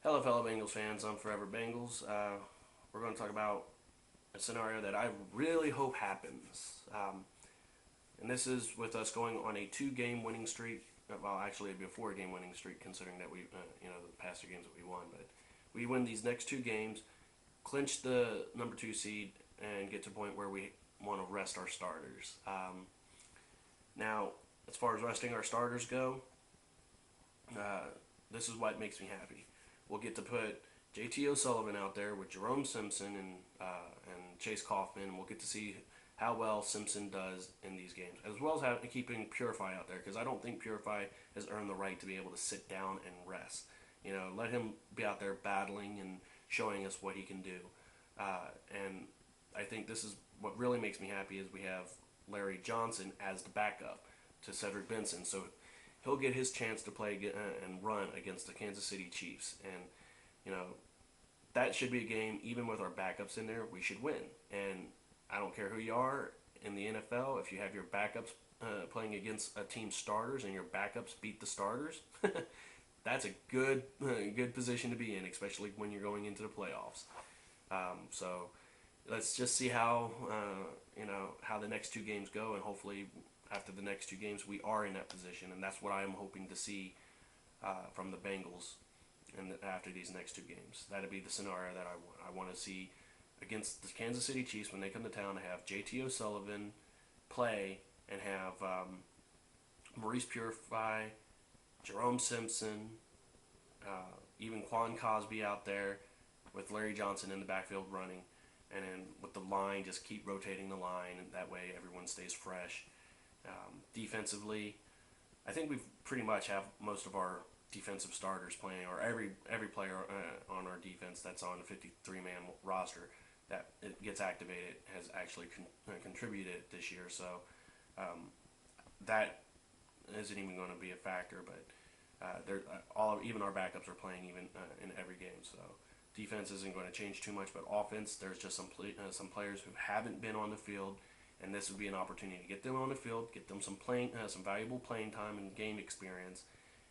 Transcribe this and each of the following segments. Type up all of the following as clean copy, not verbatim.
Hello, fellow Bengals fans. I'm Forever Bengals. We're going to talk about a scenario that I really hope happens. And this is with us going on a two-game winning streak. Well, actually, it'd be a four-game winning streak, considering that the past two games that we won. But we win these next two games, clinch the number two seed, and get to a point where we want to rest our starters. Now, as far as resting our starters go, this is what makes me happy. We'll get to put JT O'Sullivan out there with Jerome Simpson and Chase Kaufman, and we'll get to see how well Simpson does in these games, as well as keeping Purify out there, because I don't think Purify has earned the right to be able to sit down and rest. Let him be out there battling and showing us what he can do. And I think this is what really makes me happy is we have Larry Johnson as the backup to Cedric Benson. So he'll get his chance to play and run against the Kansas City Chiefs. And, that should be a game, even with our backups in there, we should win. And I don't care who you are in the NFL, if you have your backups playing against a team's starters and your backups beat the starters, that's a good position to be in, especially when you're going into the playoffs. So let's just see how the next two games go, and hopefully after the next two games we are in that position, and that's what I am hoping to see from the Bengals. And after these next two games, that'd be the scenario that I want. I want to see against the Kansas City Chiefs when they come to town to have JT O'Sullivan play and have Maurice Purify, Jerome Simpson, even Quan Cosby out there with Larry Johnson in the backfield running, and then with the line, just keep rotating the line, and that way everyone stays fresh. Defensively, I think we pretty much have most of our defensive starters playing, or every player on our defense that's on the 53-man roster that it gets activated has actually contributed this year. So that isn't even going to be a factor. But even our backups are playing even in every game. So defense isn't going to change too much. But offense, there's just some players who haven't been on the field, and this would be an opportunity to get them on the field, get them some valuable playing time and game experience,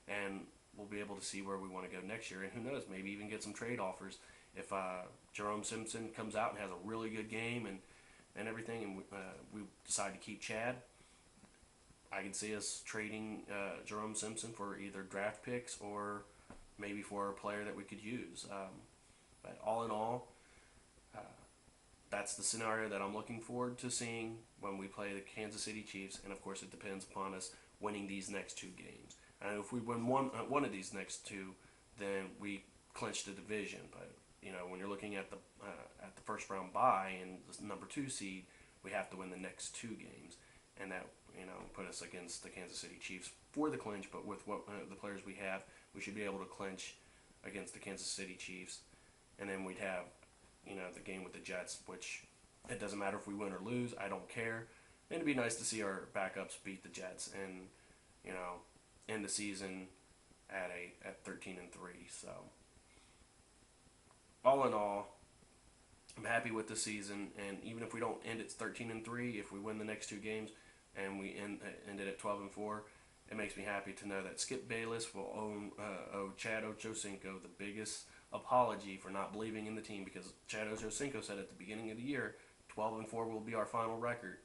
and we'll be able to see where we want to go next year. And who knows, maybe even get some trade offers if Jerome Simpson comes out and has a really good game and everything, and we decide to keep Chad. I can see us trading Jerome Simpson for either draft picks or maybe for a player that we could use. But all in all, that's the scenario that I'm looking forward to seeing when we play the Kansas City Chiefs. And of course, it depends upon us winning these next two games. And if we win one of these next two, then we clinch the division. But when you're looking at the first round bye and the number two seed, we have to win the next two games, and that put us against the Kansas City Chiefs for the clinch. But with what the players we have, we should be able to clinch against the Kansas City Chiefs, and then we'd have the game with the Jets, which it doesn't matter if we win or lose. I don't care. And it'd be nice to see our backups beat the Jets and end the season at 13-3. So all in all, I'm happy with the season, and even if we don't end at 13-3, if we win the next two games and we end it at 12-4, it makes me happy to know that Skip Bayless will owe Chad Ochocinco the biggest apology for not believing in the team, because Chad Ochocinco said at the beginning of the year 12-4 will be our final record,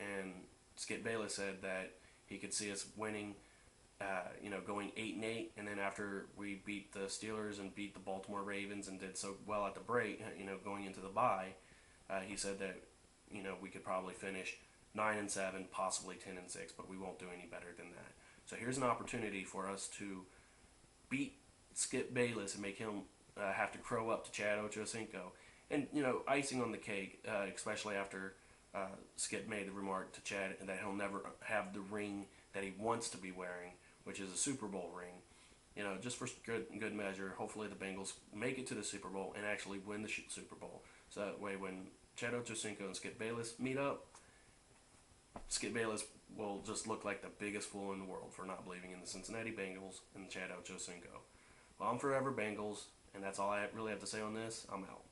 and Skip Bayless said that he could see us winning going 8-8, and then after we beat the Steelers and beat the Baltimore Ravens and did so well at the break, going into the bye, he said that we could probably finish 9-7, possibly 10-6, but we won't do any better than that. So here's an opportunity for us to beat Skip Bayless and make him have to crow up to Chad Ochocinco. And icing on the cake, especially after Skip made the remark to Chad that he'll never have the ring that he wants to be wearing, which is a Super Bowl ring. Just for good measure, hopefully the Bengals make it to the Super Bowl and actually win the Super Bowl. So that way, when Chad Ochocinco and Skip Bayless meet up, Skip Bayless will just look like the biggest fool in the world for not believing in the Cincinnati Bengals and Chad Ochocinco. Well, I'm forever Bengals, and that's all I really have to say on this. I'm out.